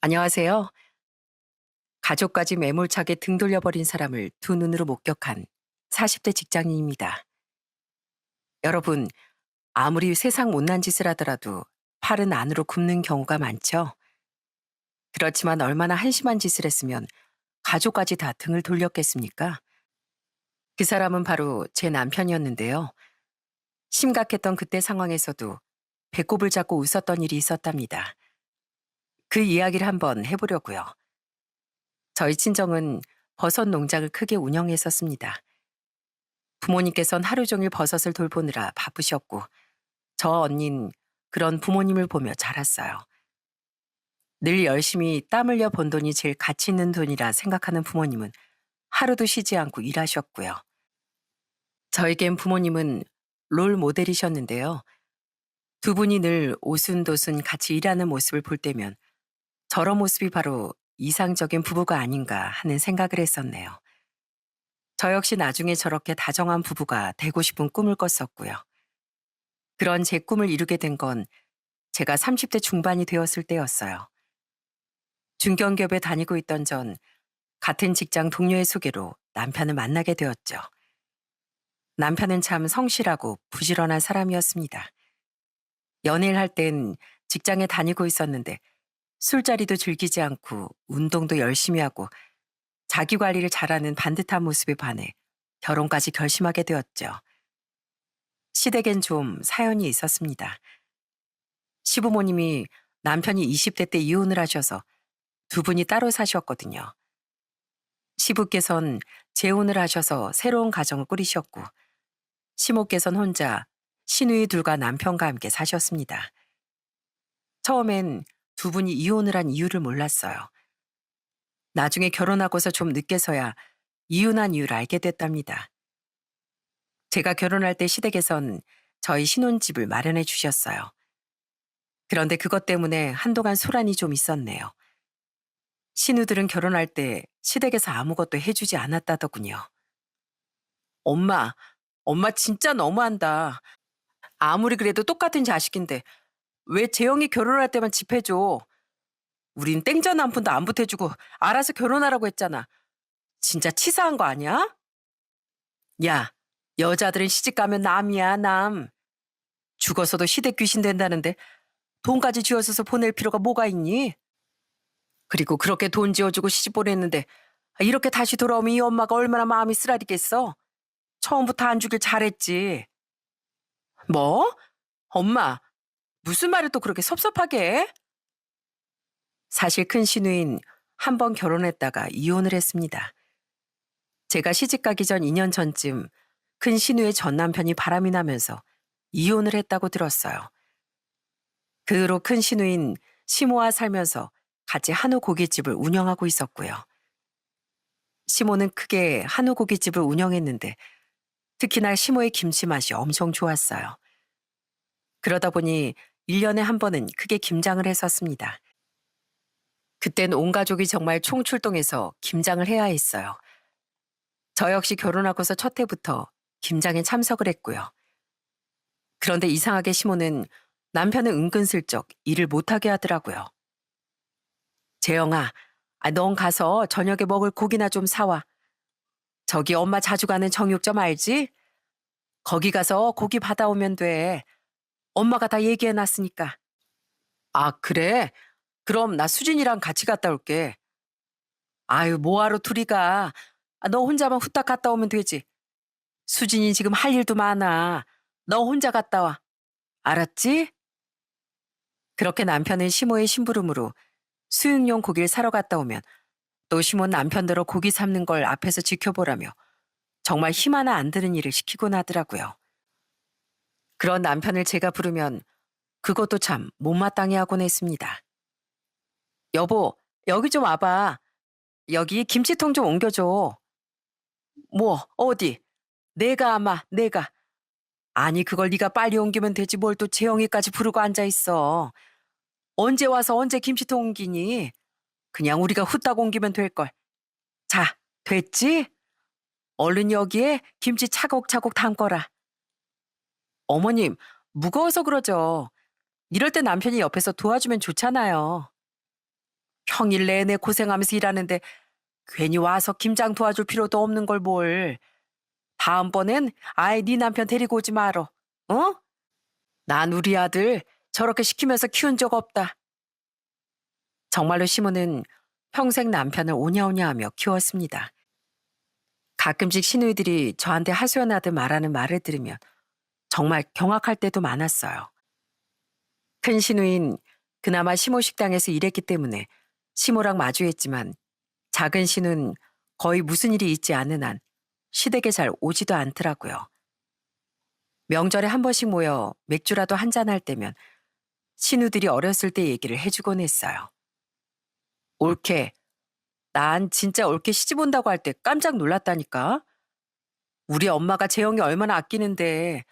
안녕하세요. 가족까지 매몰차게 등 돌려버린 사람을 두 눈으로 목격한 40대 직장인입니다. 여러분, 아무리 세상 못난 짓을 하더라도 팔은 안으로 굽는 경우가 많죠. 그렇지만 얼마나 한심한 짓을 했으면 가족까지 다 등을 돌렸겠습니까? 그 사람은 바로 제 남편이었는데요. 심각했던 그때 상황에서도 배꼽을 잡고 웃었던 일이 있었답니다. 그 이야기를 한번 해보려고요. 저희 친정은 버섯 농장을 크게 운영했었습니다. 부모님께선 하루 종일 버섯을 돌보느라 바쁘셨고, 저 언닌 그런 부모님을 보며 자랐어요. 늘 열심히 땀 흘려 번 돈이 제일 가치 있는 돈이라 생각하는 부모님은 하루도 쉬지 않고 일하셨고요. 저에겐 부모님은 롤 모델이셨는데요. 두 분이 늘 오순도순 같이 일하는 모습을 볼 때면 저런 모습이 바로 이상적인 부부가 아닌가 하는 생각을 했었네요. 저 역시 나중에 저렇게 다정한 부부가 되고 싶은 꿈을 꿨었고요. 그런 제 꿈을 이루게 된 건 제가 30대 중반이 되었을 때였어요. 중견기업에 다니고 있던 전 같은 직장 동료의 소개로 남편을 만나게 되었죠. 남편은 참 성실하고 부지런한 사람이었습니다. 연애를 할 땐 직장에 다니고 있었는데 술자리도 즐기지 않고 운동도 열심히 하고 자기 관리를 잘하는 반듯한 모습에 반해 결혼까지 결심하게 되었죠. 시댁엔 좀 사연이 있었습니다. 시부모님이 남편이 20대 때 이혼을 하셔서 두 분이 따로 사셨거든요. 시부께선 재혼을 하셔서 새로운 가정을 꾸리셨고, 시모께선 혼자 시누이 둘과 남편과 함께 사셨습니다. 처음엔 두 분이 이혼을 한 이유를 몰랐어요. 나중에 결혼하고서 좀 늦게서야 이혼한 이유를 알게 됐답니다. 제가 결혼할 때 시댁에선 저희 신혼집을 마련해 주셨어요. 그런데 그것 때문에 한동안 소란이 좀 있었네요. 신우들은 결혼할 때 시댁에서 아무것도 해주지 않았다더군요. 엄마, 엄마 진짜 너무한다. 아무리 그래도 똑같은 자식인데 왜 재영이 결혼할 때만 집해줘? 우린 땡전 한 푼도 안 보태주고 알아서 결혼하라고 했잖아. 진짜 치사한 거 아니야? 야, 여자들은 시집 가면 남이야, 남. 죽어서도 시댁 귀신 된다는데 돈까지 쥐어서서 보낼 필요가 뭐가 있니? 그리고 그렇게 돈 지어주고 시집 보냈는데 이렇게 다시 돌아오면 이 엄마가 얼마나 마음이 쓰라리겠어? 처음부터 안 주길 잘했지. 뭐? 엄마, 무슨 말을 또 그렇게 섭섭하게 해? 사실 큰 시누인 한 번 결혼했다가 이혼을 했습니다. 제가 시집 가기 전 2년 전쯤 큰 시누의 전 남편이 바람이 나면서 이혼을 했다고 들었어요. 그 후로 큰 시누인 시모와 살면서 같이 한우 고깃집을 운영하고 있었고요. 시모는 크게 한우 고깃집을 운영했는데 특히나 시모의 김치 맛이 엄청 좋았어요. 그러다 보니 1년에 한 번은 크게 김장을 했었습니다. 그땐 온 가족이 정말 총출동해서 김장을 해야 했어요. 저 역시 결혼하고서 첫 해부터 김장에 참석을 했고요. 그런데 이상하게 시모는 남편은 은근슬쩍 일을 못하게 하더라고요. 재영아, 넌 가서 저녁에 먹을 고기나 좀 사와. 저기 엄마 자주 가는 정육점 알지? 거기 가서 고기 받아오면 돼. 엄마가 다 얘기해놨으니까. 아, 그래? 그럼 나 수진이랑 같이 갔다 올게. 아유, 뭐하러 둘이 가. 너 혼자만 후딱 갔다 오면 되지. 수진이 지금 할 일도 많아. 너 혼자 갔다 와. 알았지? 그렇게 남편은 시모의 심부름으로 수육용 고기를 사러 갔다 오면 또 시모 남편대로 고기 삶는 걸 앞에서 지켜보라며 정말 힘 하나 안 드는 일을 시키곤 하더라고요. 그런 남편을 제가 부르면 그것도 참 못마땅해 하곤 했습니다. 여보, 여기 좀 와봐. 여기 김치통 좀 옮겨줘. 뭐, 어디? 내가 아마, 내가. 아니, 그걸 네가 빨리 옮기면 되지 뭘 또 재영이까지 부르고 앉아있어. 언제 와서 언제 김치통 옮기니? 그냥 우리가 후딱 옮기면 될걸. 자, 됐지? 얼른 여기에 김치 차곡차곡 담거라. 어머님, 무거워서 그러죠. 이럴 때 남편이 옆에서 도와주면 좋잖아요. 평일 내내 고생하면서 일하는데 괜히 와서 김장 도와줄 필요도 없는 걸 뭘. 다음번엔 아예 네 남편 데리고 오지 말어. 어? 난 우리 아들 저렇게 시키면서 키운 적 없다. 정말로 시모는 평생 남편을 오냐오냐하며 키웠습니다. 가끔씩 시누이들이 저한테 하소연하듯 말하는 말을 들으면 정말 경악할 때도 많았어요. 큰 시누인 그나마 시모 식당에서 일했기 때문에 시모랑 마주했지만 작은 시누는 거의 무슨 일이 있지 않은 한 시댁에 잘 오지도 않더라고요. 명절에 한 번씩 모여 맥주라도 한잔 할 때면 시누들이 어렸을 때 얘기를 해주곤 했어요. 올케, 난 진짜 올케 시집 온다고 할 때 깜짝 놀랐다니까. 우리 엄마가 재영이 얼마나 아끼는데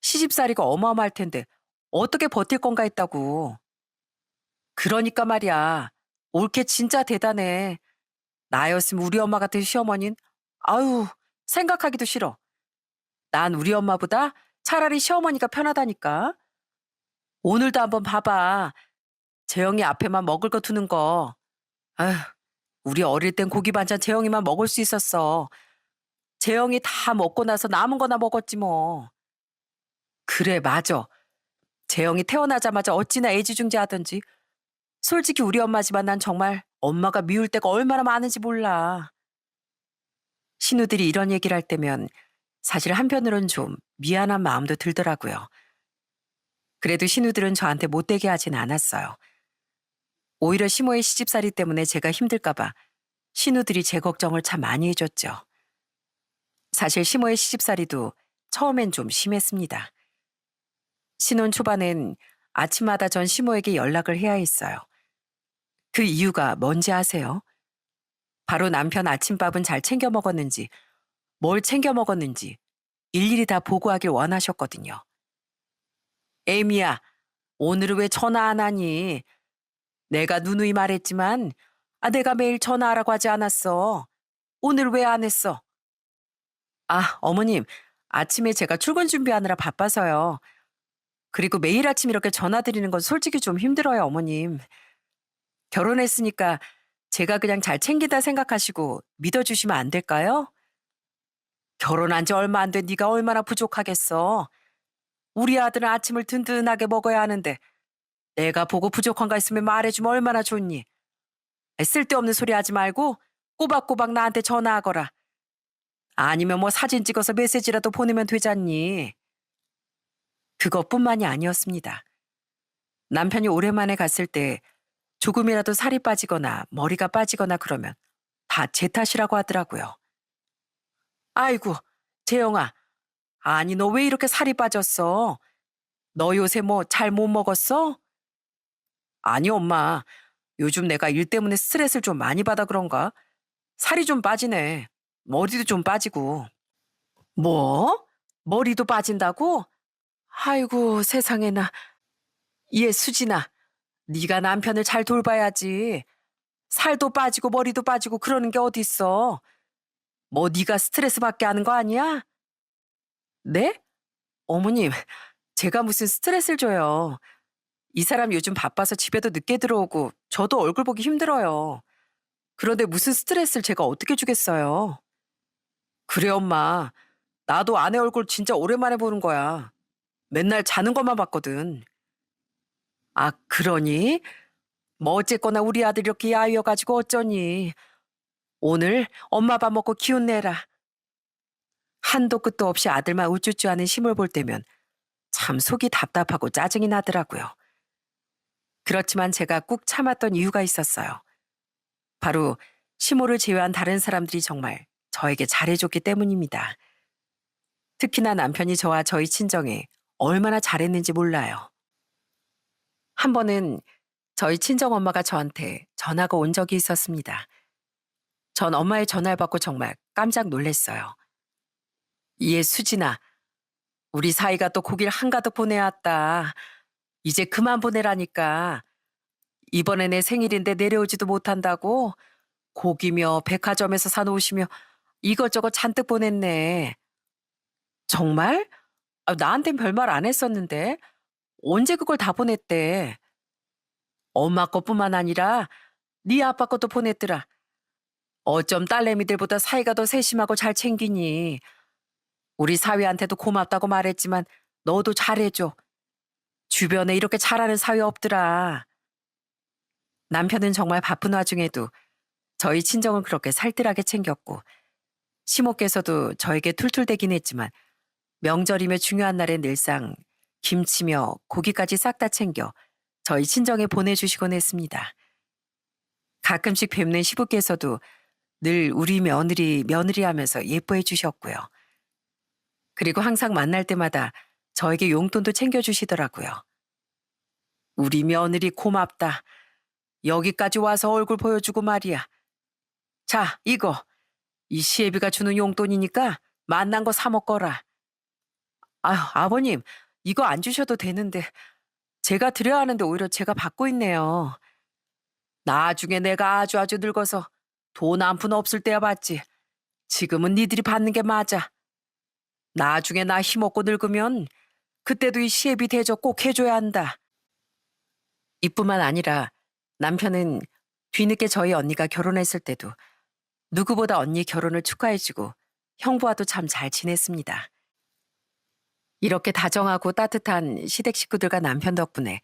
시집살이가 어마어마할 텐데 어떻게 버틸 건가 했다고. 그러니까 말이야. 올케 진짜 대단해. 나였으면 우리 엄마 같은 시어머니는 아유 생각하기도 싫어. 난 우리 엄마보다 차라리 시어머니가 편하다니까. 오늘도 한번 봐봐. 재영이 앞에만 먹을 거 두는 거. 아휴, 우리 어릴 땐 고기 반찬 재영이만 먹을 수 있었어. 재영이 다 먹고 나서 남은 거나 먹었지 뭐. 그래, 맞아. 재영이 태어나자마자 어찌나 애지중지하던지. 솔직히 우리 엄마지만 난 정말 엄마가 미울 때가 얼마나 많은지 몰라. 신우들이 이런 얘기를 할 때면 사실 한편으론 좀 미안한 마음도 들더라고요. 그래도 신우들은 저한테 못되게 하진 않았어요. 오히려 시모의 시집살이 때문에 제가 힘들까봐 신우들이 제 걱정을 참 많이 해줬죠. 사실 시모의 시집살이도 처음엔 좀 심했습니다. 신혼 초반엔 아침마다 전 시모에게 연락을 해야 했어요. 그 이유가 뭔지 아세요? 바로 남편 아침밥은 잘 챙겨 먹었는지, 뭘 챙겨 먹었는지 일일이 다 보고하길 원하셨거든요. 에이미야, 오늘은 왜 전화 안 하니? 내가 누누이 말했지만, 내가 매일 전화하라고 하지 않았어. 오늘 왜 안 했어? 어머님, 아침에 제가 출근 준비하느라 바빠서요. 그리고 매일 아침 이렇게 전화 드리는 건 솔직히 좀 힘들어요, 어머님. 결혼했으니까 제가 그냥 잘 챙긴다 생각하시고 믿어주시면 안 될까요? 결혼한 지 얼마 안 된 네가 얼마나 부족하겠어. 우리 아들은 아침을 든든하게 먹어야 하는데 내가 보고 부족한 거 있으면 말해주면 얼마나 좋니? 쓸데없는 소리 하지 말고 꼬박꼬박 나한테 전화하거라. 아니면 뭐 사진 찍어서 메시지라도 보내면 되잖니. 그것뿐만이 아니었습니다. 남편이 오랜만에 갔을 때 조금이라도 살이 빠지거나 머리가 빠지거나 그러면 다 제 탓이라고 하더라고요. 아이고, 재영아. 아니, 너 왜 이렇게 살이 빠졌어? 너 요새 뭐 잘 못 먹었어? 아니, 엄마. 요즘 내가 일 때문에 스트레스를 좀 많이 받아 그런가? 살이 좀 빠지네. 머리도 좀 빠지고. 뭐? 머리도 빠진다고? 아이고, 세상에나. 얘 수진아, 네가 남편을 잘 돌봐야지. 살도 빠지고 머리도 빠지고 그러는 게 어딨어. 뭐 네가 스트레스 받게 하는 거 아니야? 네? 어머님, 제가 무슨 스트레스를 줘요. 이 사람 요즘 바빠서 집에도 늦게 들어오고 저도 얼굴 보기 힘들어요. 그런데 무슨 스트레스를 제가 어떻게 주겠어요? 그래, 엄마. 나도 아내 얼굴 진짜 오랜만에 보는 거야. 맨날 자는 것만 봤거든. 그러니? 뭐 어쨌거나 우리 아들 이렇게 야위어가지고 어쩌니. 오늘 엄마 밥 먹고 기운 내라. 한도 끝도 없이 아들만 우쭈쭈하는 심을 볼 때면 참 속이 답답하고 짜증이 나더라고요. 그렇지만 제가 꾹 참았던 이유가 있었어요. 바로 시모를 제외한 다른 사람들이 정말 저에게 잘해줬기 때문입니다. 특히나 남편이 저와 저희 친정에 얼마나 잘했는지 몰라요. 한 번은 저희 친정엄마가 저한테 전화가 온 적이 있었습니다. 전 엄마의 전화를 받고 정말 깜짝 놀랐어요. 얘 수진아, 우리 사이가 또 고기를 한가득 보내왔다. 이제 그만 보내라니까. 이번에 내 생일인데 내려오지도 못한다고 고기며 백화점에서 사놓으시며 이것저것 잔뜩 보냈네. 정말? 나한텐 별말 안 했었는데 언제 그걸 다 보냈대. 엄마 것뿐만 아니라 네 아빠 것도 보냈더라. 어쩜 딸내미들보다 사이가 더 세심하고 잘 챙기니. 우리 사위한테도 고맙다고 말했지만 너도 잘해줘. 주변에 이렇게 잘하는 사위 없더라. 남편은 정말 바쁜 와중에도 저희 친정을 그렇게 살뜰하게 챙겼고 시모께서도 저에게 툴툴대긴 했지만 명절이며 중요한 날엔 늘상 김치며 고기까지 싹 다 챙겨 저희 친정에 보내주시곤 했습니다. 가끔씩 뵙는 시부께서도 늘 우리 며느리 며느리 하면서 예뻐해 주셨고요. 그리고 항상 만날 때마다 저에게 용돈도 챙겨주시더라고요. 우리 며느리 고맙다. 여기까지 와서 얼굴 보여주고 말이야. 자, 이거. 이 시애비가 주는 용돈이니까 맛난 거 사 먹거라. 아휴, 아버님, 이거 안 주셔도 되는데 제가 드려야 하는데 오히려 제가 받고 있네요. 나중에 내가 아주 늙어서 돈 한 푼 없을 때야 받지. 지금은 니들이 받는 게 맞아. 나중에 나 힘없고 늙으면 그때도 이 시애비 대접 꼭 해줘야 한다. 이뿐만 아니라 남편은 뒤늦게 저희 언니가 결혼했을 때도 누구보다 언니 결혼을 축하해주고 형부와도 참 잘 지냈습니다. 이렇게 다정하고 따뜻한 시댁 식구들과 남편 덕분에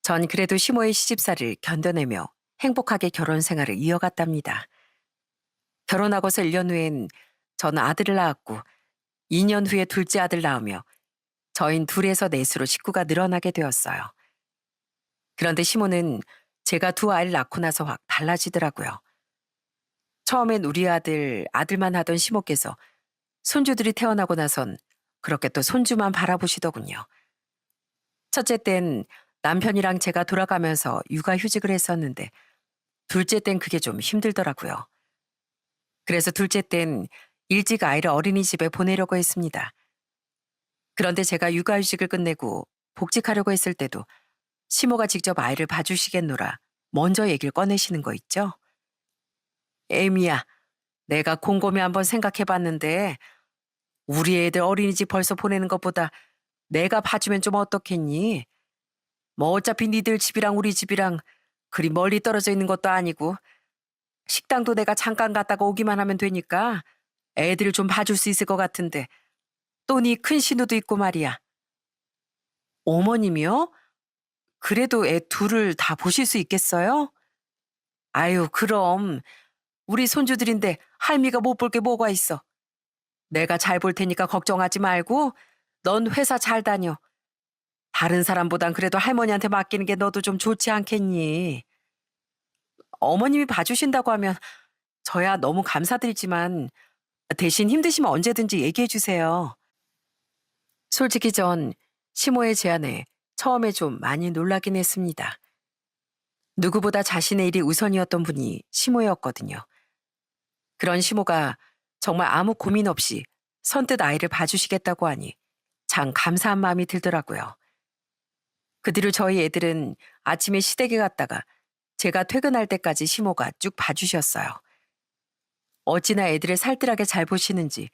전 그래도 시모의 시집살이를 견뎌내며 행복하게 결혼 생활을 이어갔답니다. 결혼하고서 1년 후엔 저는 아들을 낳았고 2년 후에 둘째 아들 낳으며 저흰 둘에서 넷으로 식구가 늘어나게 되었어요. 그런데 시모는 제가 두 아이를 낳고 나서 확 달라지더라고요. 처음엔 우리 아들만 하던 시모께서 손주들이 태어나고 나선 그렇게 또 손주만 바라보시더군요. 첫째 땐 남편이랑 제가 돌아가면서 육아휴직을 했었는데 둘째 땐 그게 좀 힘들더라고요. 그래서 둘째 땐 일찍 아이를 어린이집에 보내려고 했습니다. 그런데 제가 육아휴직을 끝내고 복직하려고 했을 때도 시모가 직접 아이를 봐주시겠노라 먼저 얘기를 꺼내시는 거 있죠? 애미야, 내가 곰곰이 한번 생각해봤는데 우리 애들 어린이집 벌써 보내는 것보다 내가 봐주면 좀 어떻겠니? 뭐 어차피 니들 집이랑 우리 집이랑 그리 멀리 떨어져 있는 것도 아니고 식당도 내가 잠깐 갔다가 오기만 하면 되니까 애들을 좀 봐줄 수 있을 것 같은데 또 니 큰 신우도 있고 말이야. 어머님이요? 그래도 애 둘을 다 보실 수 있겠어요? 아유, 그럼 우리 손주들인데 할미가 못 볼 게 뭐가 있어. 내가 잘 볼 테니까 걱정하지 말고 넌 회사 잘 다녀. 다른 사람보단 그래도 할머니한테 맡기는 게 너도 좀 좋지 않겠니? 어머님이 봐주신다고 하면 저야 너무 감사드리지만 대신 힘드시면 언제든지 얘기해 주세요. 솔직히 전 시모의 제안에 처음에 좀 많이 놀라긴 했습니다. 누구보다 자신의 일이 우선이었던 분이 시모였거든요. 그런 시모가 정말 아무 고민 없이 선뜻 아이를 봐주시겠다고 하니 참 감사한 마음이 들더라고요. 그 뒤로 저희 애들은 아침에 시댁에 갔다가 제가 퇴근할 때까지 시모가 쭉 봐주셨어요. 어찌나 애들을 살뜰하게 잘 보시는지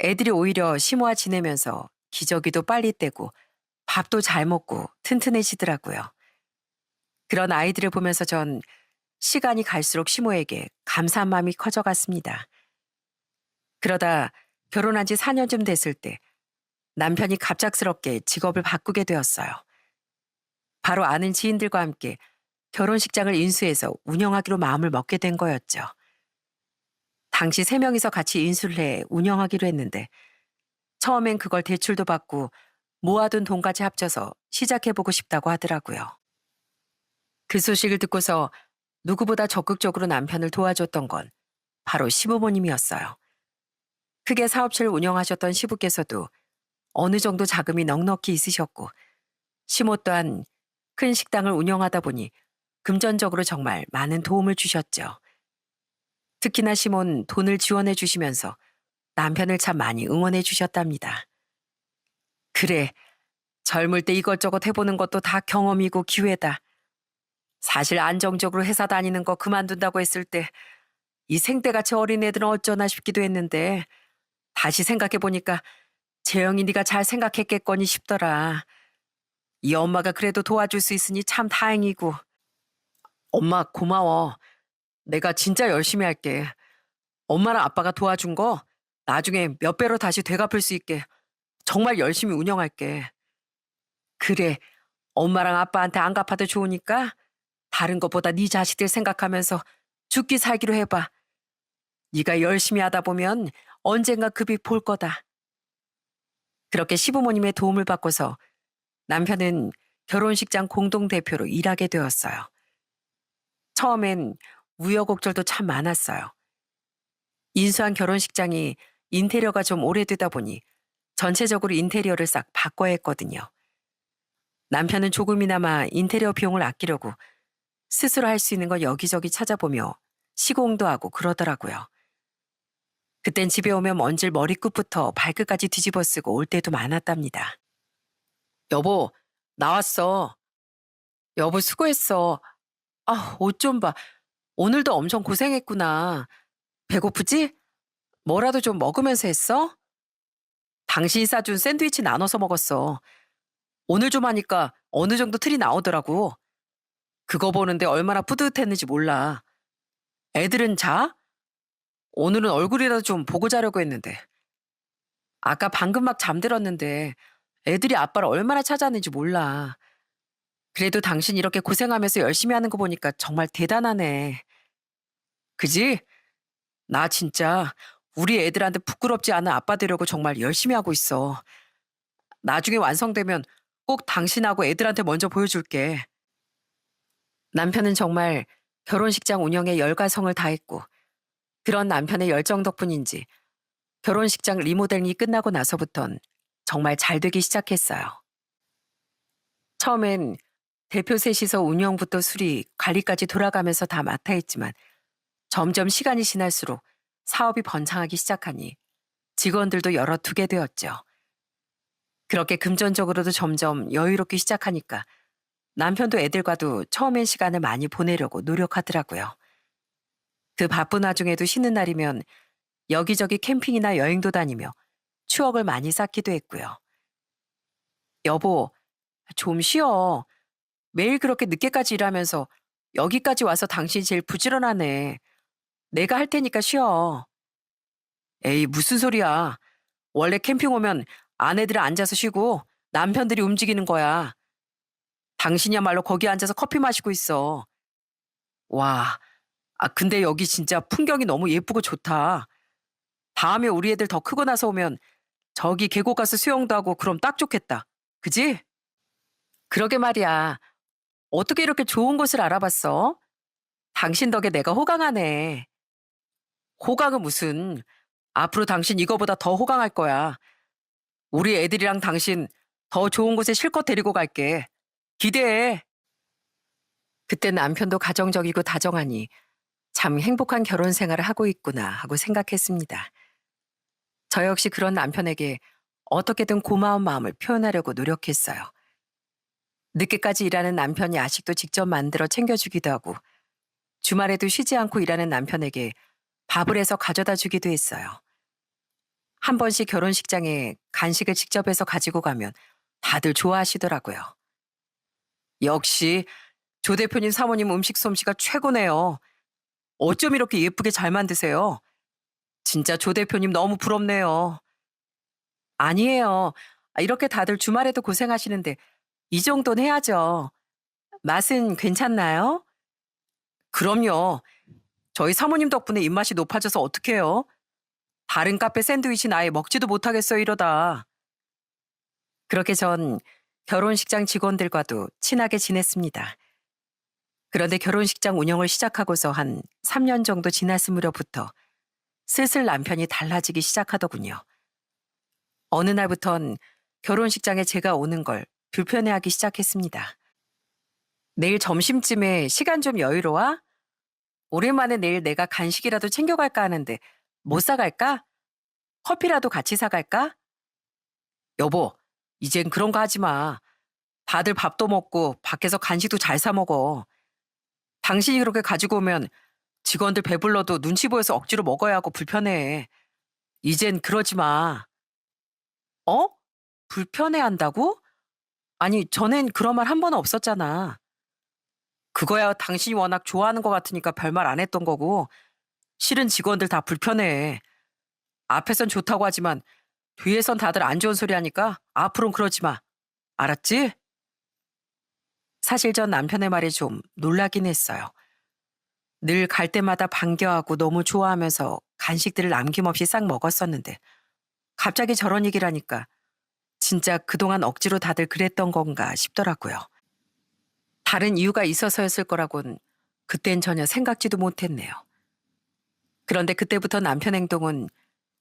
애들이 오히려 시모와 지내면서 기저귀도 빨리 떼고 밥도 잘 먹고 튼튼해지더라고요. 그런 아이들을 보면서 전 시간이 갈수록 시모에게 감사한 마음이 커져갔습니다. 그러다 결혼한 지 4년쯤 됐을 때 남편이 갑작스럽게 직업을 바꾸게 되었어요. 바로 아는 지인들과 함께 결혼식장을 인수해서 운영하기로 마음을 먹게 된 거였죠. 당시 3명이서 같이 인수를 해 운영하기로 했는데 처음엔 그걸 대출도 받고 모아둔 돈까지 합쳐서 시작해보고 싶다고 하더라고요. 그 소식을 듣고서 누구보다 적극적으로 남편을 도와줬던 건 바로 시부모님이었어요. 크게 사업체를 운영하셨던 시부께서도 어느 정도 자금이 넉넉히 있으셨고 시모 또한 큰 식당을 운영하다 보니 금전적으로 정말 많은 도움을 주셨죠. 특히나 시모는 돈을 지원해 주시면서 남편을 참 많이 응원해 주셨답니다. 그래, 젊을 때 이것저것 해보는 것도 다 경험이고 기회다. 사실 안정적으로 회사 다니는 거 그만둔다고 했을 때 이 생때같이 어린 애들은 어쩌나 싶기도 했는데 다시 생각해보니까 재영이 네가 잘 생각했겠거니 싶더라. 이 엄마가 그래도 도와줄 수 있으니 참 다행이고. 엄마 고마워. 내가 진짜 열심히 할게. 엄마랑 아빠가 도와준 거 나중에 몇 배로 다시 되갚을 수 있게 정말 열심히 운영할게. 그래, 엄마랑 아빠한테 안 갚아도 좋으니까 다른 것보다 네 자식들 생각하면서 죽기 살기로 해봐. 네가 열심히 하다 보면 언젠가 급이 볼 거다. 그렇게 시부모님의 도움을 받고서 남편은 결혼식장 공동대표로 일하게 되었어요. 처음엔 우여곡절도 참 많았어요. 인수한 결혼식장이 인테리어가 좀 오래되다 보니 전체적으로 인테리어를 싹 바꿔야 했거든요. 남편은 조금이나마 인테리어 비용을 아끼려고 스스로 할 수 있는 거 여기저기 찾아보며 시공도 하고 그러더라고요. 그땐 집에 오면 먼지를 머리끝부터 발끝까지 뒤집어 쓰고 올 때도 많았답니다. 여보, 나왔어. 여보, 수고했어. 아, 옷 좀 봐. 오늘도 엄청 고생했구나. 배고프지? 뭐라도 좀 먹으면서 했어? 당신이 싸준 샌드위치 나눠서 먹었어. 오늘 좀 하니까 어느 정도 틀이 나오더라고. 그거 보는데 얼마나 뿌듯했는지 몰라. 애들은 자? 오늘은 얼굴이라도 좀 보고 자려고 했는데. 아까 방금 막 잠들었는데 애들이 아빠를 얼마나 찾아왔는지 몰라. 그래도 당신 이렇게 고생하면서 열심히 하는 거 보니까 정말 대단하네. 그지? 나 진짜 우리 애들한테 부끄럽지 않은 아빠 되려고 정말 열심히 하고 있어. 나중에 완성되면 꼭 당신하고 애들한테 먼저 보여줄게. 남편은 정말 결혼식장 운영에 열과성을 다했고 그런 남편의 열정 덕분인지 결혼식장 리모델링이 끝나고 나서부턴 정말 잘 되기 시작했어요. 처음엔 대표 셋이서 운영부터 수리, 관리까지 돌아가면서 다 맡아 했지만 점점 시간이 지날수록 사업이 번창하기 시작하니 직원들도 여럿 두게 되었죠. 그렇게 금전적으로도 점점 여유롭기 시작하니까 남편도 애들과도 처음엔 시간을 많이 보내려고 노력하더라고요. 그 바쁜 와중에도 쉬는 날이면 여기저기 캠핑이나 여행도 다니며 추억을 많이 쌓기도 했고요. 여보, 좀 쉬어. 매일 그렇게 늦게까지 일하면서 여기까지 와서 당신이 제일 부지런하네. 내가 할 테니까 쉬어. 에이, 무슨 소리야. 원래 캠핑 오면 아내들은 앉아서 쉬고 남편들이 움직이는 거야. 당신이야말로 거기 앉아서 커피 마시고 있어. 와, 근데 여기 진짜 풍경이 너무 예쁘고 좋다. 다음에 우리 애들 더 크고 나서 오면 저기 계곡 가서 수영도 하고 그럼 딱 좋겠다. 그지? 그러게 말이야. 어떻게 이렇게 좋은 곳을 알아봤어? 당신 덕에 내가 호강하네. 호강은 무슨. 앞으로 당신 이거보다 더 호강할 거야. 우리 애들이랑 당신 더 좋은 곳에 실컷 데리고 갈게. 기대해. 그때 남편도 가정적이고 다정하니 참 행복한 결혼 생활을 하고 있구나 하고 생각했습니다. 저 역시 그런 남편에게 어떻게든 고마운 마음을 표현하려고 노력했어요. 늦게까지 일하는 남편이 야식도 직접 만들어 챙겨주기도 하고 주말에도 쉬지 않고 일하는 남편에게 밥을 해서 가져다 주기도 했어요. 한 번씩 결혼식장에 간식을 직접 해서 가지고 가면 다들 좋아하시더라고요. 역시 조 대표님 사모님 음식 솜씨가 최고네요. 어쩜 이렇게 예쁘게 잘 만드세요? 진짜 조 대표님 너무 부럽네요. 아니에요. 이렇게 다들 주말에도 고생하시는데 이 정도는 해야죠. 맛은 괜찮나요? 그럼요. 저희 사모님 덕분에 입맛이 높아져서 어떡해요? 다른 카페 샌드위치는 아예 먹지도 못하겠어요, 이러다. 그렇게 전 결혼식장 직원들과도 친하게 지냈습니다. 그런데 결혼식장 운영을 시작하고서 한 3년 정도 지났으므로부터 슬슬 남편이 달라지기 시작하더군요. 어느 날부턴 결혼식장에 제가 오는 걸 불편해하기 시작했습니다. 내일 점심쯤에 시간 좀 여유로워? 오랜만에 내일 내가 간식이라도 챙겨갈까 하는데 뭐 싸갈까? 커피라도 같이 사갈까? 여보, 이젠 그런 거 하지 마. 다들 밥도 먹고 밖에서 간식도 잘 사 먹어. 당신이 그렇게 가지고 오면 직원들 배불러도 눈치 보여서 억지로 먹어야 하고 불편해. 이젠 그러지 마. 어? 불편해 한다고? 아니, 전엔 그런 말 한 번 없었잖아. 그거야 당신이 워낙 좋아하는 것 같으니까 별말 안 했던 거고, 실은 직원들 다 불편해. 앞에선 좋다고 하지만 뒤에선 다들 안 좋은 소리 하니까 앞으론 그러지 마. 알았지? 사실 전 남편의 말에 좀 놀라긴 했어요. 늘 갈 때마다 반겨하고 너무 좋아하면서 간식들을 남김없이 싹 먹었었는데 갑자기 저런 얘기를 하니까 진짜 그동안 억지로 다들 그랬던 건가 싶더라고요. 다른 이유가 있어서였을 거라곤 그땐 전혀 생각지도 못했네요. 그런데 그때부터 남편 행동은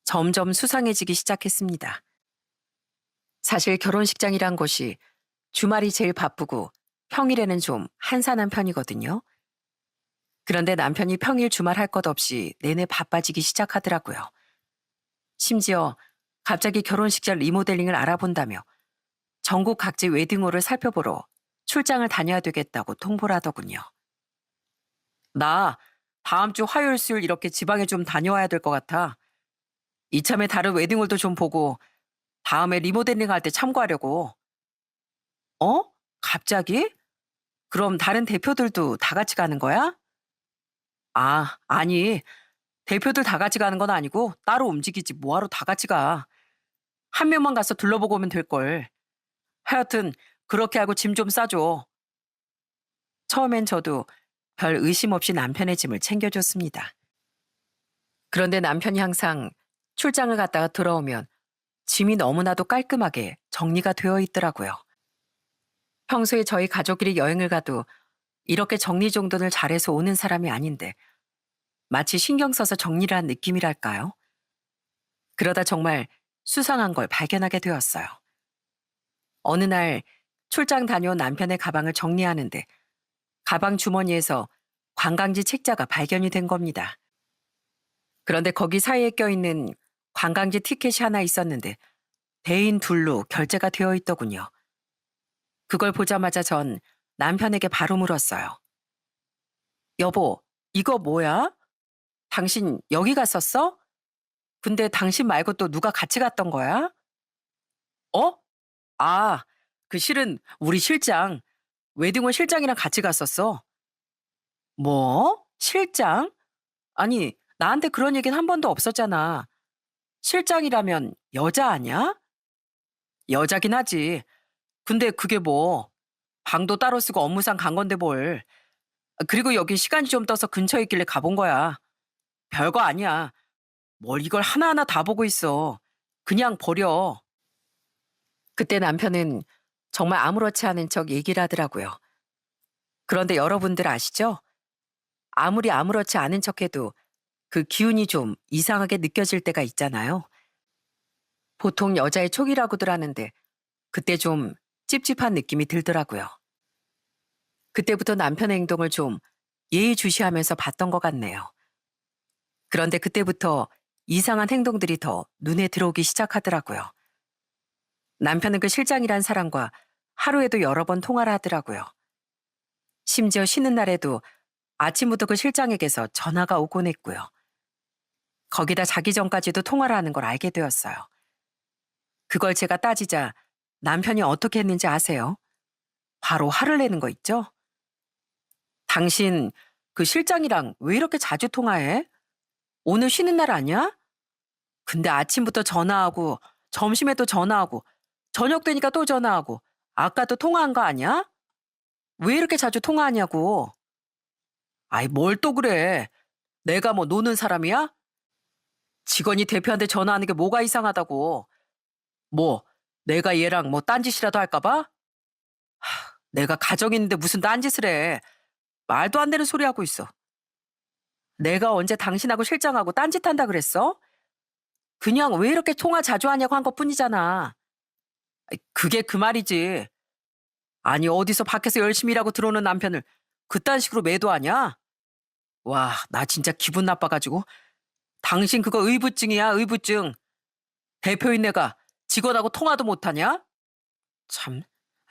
점점 수상해지기 시작했습니다. 사실 결혼식장이란 곳이 주말이 제일 바쁘고 평일에는 좀 한산한 편이거든요. 그런데 남편이 평일 주말 할 것 없이 내내 바빠지기 시작하더라고요. 심지어 갑자기 결혼식장 리모델링을 알아본다며 전국 각지 웨딩홀을 살펴보러 출장을 다녀야 되겠다고 통보를 하더군요. 나 다음 주 화요일 수요일 이렇게 지방에 좀 다녀와야 될 것 같아. 이참에 다른 웨딩홀도 좀 보고 다음에 리모델링 할 때 참고하려고. 어? 갑자기? 그럼 다른 대표들도 다 같이 가는 거야? 아, 아니. 대표들 다 같이 가는 건 아니고 따로 움직이지 뭐하러 다 같이 가. 한 명만 가서 둘러보고 오면 될걸. 하여튼 그렇게 하고 짐 좀 싸줘. 처음엔 저도 별 의심 없이 남편의 짐을 챙겨줬습니다. 그런데 남편이 항상 출장을 갔다가 돌아오면 짐이 너무나도 깔끔하게 정리가 되어 있더라고요. 평소에 저희 가족끼리 여행을 가도 이렇게 정리정돈을 잘해서 오는 사람이 아닌데 마치 신경 써서 정리를 한 느낌이랄까요? 그러다 정말 수상한 걸 발견하게 되었어요. 어느 날 출장 다녀온 남편의 가방을 정리하는데 가방 주머니에서 관광지 책자가 발견이 된 겁니다. 그런데 거기 사이에 껴있는 관광지 티켓이 하나 있었는데 대인 둘로 결제가 되어 있더군요. 그걸 보자마자 전 남편에게 바로 물었어요. 여보, 이거 뭐야? 당신 여기 갔었어? 근데 당신 말고 또 누가 같이 갔던 거야? 어? 아, 그 실은 우리 실장, 웨딩홀 실장이랑 같이 갔었어. 뭐? 실장? 아니, 나한테 그런 얘기는 한 번도 없었잖아. 실장이라면 여자 아니야? 여자긴 하지. 근데 그게 뭐, 방도 따로 쓰고 업무상 간 건데 뭘. 그리고 여기 시간이 좀 떠서 근처에 있길래 가본 거야. 별거 아니야. 뭘 이걸 하나하나 다 보고 있어. 그냥 버려. 그때 남편은 정말 아무렇지 않은 척 얘기를 하더라고요. 그런데 여러분들 아시죠? 아무리 아무렇지 않은 척해도 그 기운이 좀 이상하게 느껴질 때가 있잖아요. 보통 여자의 촉이라고들 하는데 그때 좀 찝찝한 느낌이 들더라고요. 그때부터 남편의 행동을 좀 예의주시하면서 봤던 것 같네요. 그런데 그때부터 이상한 행동들이 더 눈에 들어오기 시작하더라고요. 남편은 그 실장이란 사람과 하루에도 여러 번 통화를 하더라고요. 심지어 쉬는 날에도 아침부터 그 실장에게서 전화가 오곤 했고요. 거기다 자기 전까지도 통화를 하는 걸 알게 되었어요. 그걸 제가 따지자 남편이 어떻게 했는지 아세요? 바로 화를 내는 거 있죠? 당신 그 실장이랑 왜 이렇게 자주 통화해? 오늘 쉬는 날 아니야? 근데 아침부터 전화하고 점심에도 전화하고 저녁 되니까 또 전화하고 아까도 통화한 거 아니야? 왜 이렇게 자주 통화하냐고. 아이 뭘 또 그래. 내가 뭐 노는 사람이야? 직원이 대표한테 전화하는 게 뭐가 이상하다고. 뭐 내가 얘랑 뭐 딴짓이라도 할까 봐? 내가 가정 있는데 무슨 딴짓을 해. 말도 안 되는 소리 하고 있어. 내가 언제 당신하고 실장하고 딴짓한다 그랬어? 그냥 왜 이렇게 통화 자주 하냐고 한 것뿐이잖아. 아이, 그게 그 말이지. 아니 어디서 밖에서 열심히 일하고 들어오는 남편을 그딴 식으로 매도하냐? 와, 나 진짜 기분 나빠가지고. 당신 그거 의부증이야, 의부증. 대표인 내가 직원하고 통화도 못하냐? 참,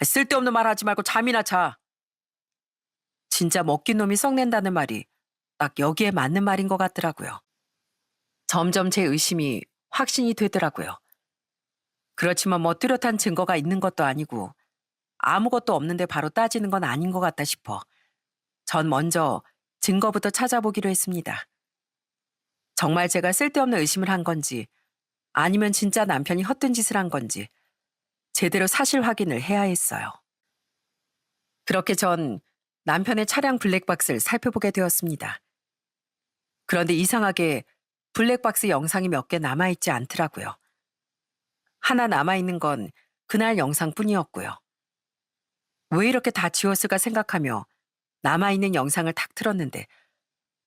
쓸데없는 말 하지 말고 잠이나 자. 진짜 먹긴 놈이 썩낸다는 말이 딱 여기에 맞는 말인 것 같더라고요. 점점 제 의심이 확신이 되더라고요. 그렇지만 뭐 뚜렷한 증거가 있는 것도 아니고 아무것도 없는데 바로 따지는 건 아닌 것 같다 싶어. 전 먼저 증거부터 찾아보기로 했습니다. 정말 제가 쓸데없는 의심을 한 건지 아니면 진짜 남편이 헛된 짓을 한 건지 제대로 사실 확인을 해야 했어요. 그렇게 전 남편의 차량 블랙박스를 살펴보게 되었습니다. 그런데 이상하게 블랙박스 영상이 몇 개 남아있지 않더라고요. 하나 남아있는 건 그날 영상뿐이었고요. 왜 이렇게 다 지웠을까 생각하며 남아있는 영상을 탁 틀었는데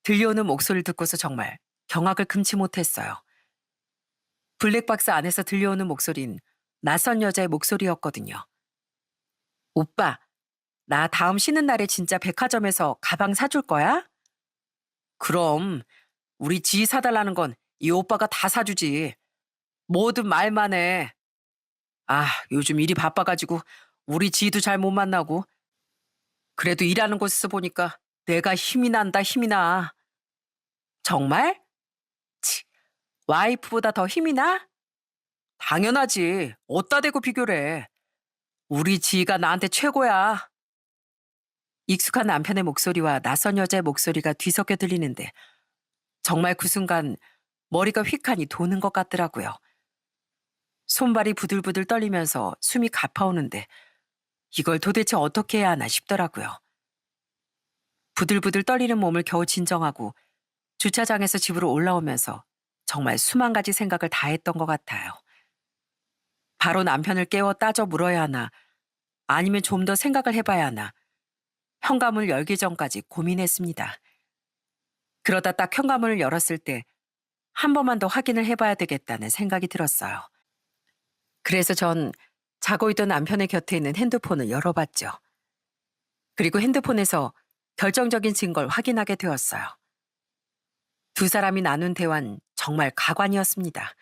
들려오는 목소리를 듣고서 정말 경악을 금치 못했어요. 블랙박스 안에서 들려오는 목소린 낯선 여자의 목소리였거든요. 오빠, 나 다음 쉬는 날에 진짜 백화점에서 가방 사줄 거야? 그럼 우리 지 사달라는 건 이 오빠가 다 사주지. 뭐든 말만 해. 아, 요즘 일이 바빠가지고 우리 지도 잘 못 만나고. 그래도 일하는 곳에서 보니까 내가 힘이 난다, 힘이 나. 정말? 치, 와이프보다 더 힘이 나? 당연하지. 어디다 대고 비교를 해. 우리 지가 나한테 최고야. 익숙한 남편의 목소리와 낯선 여자의 목소리가 뒤섞여 들리는데 정말 그 순간 머리가 휙하니 도는 것 같더라고요. 손발이 부들부들 떨리면서 숨이 가파오는데 이걸 도대체 어떻게 해야 하나 싶더라고요. 부들부들 떨리는 몸을 겨우 진정하고 주차장에서 집으로 올라오면서 정말 수만 가지 생각을 다 했던 것 같아요. 바로 남편을 깨워 따져 물어야 하나 아니면 좀 더 생각을 해봐야 하나 현관문을 열기 전까지 고민했습니다. 그러다 딱 현관문을 열었을 때 한 번만 더 확인을 해봐야 되겠다는 생각이 들었어요. 그래서 전 자고 있던 남편의 곁에 있는 핸드폰을 열어봤죠. 그리고 핸드폰에서 결정적인 증거를 확인하게 되었어요. 두 사람이 나눈 대화는 정말 가관이었습니다.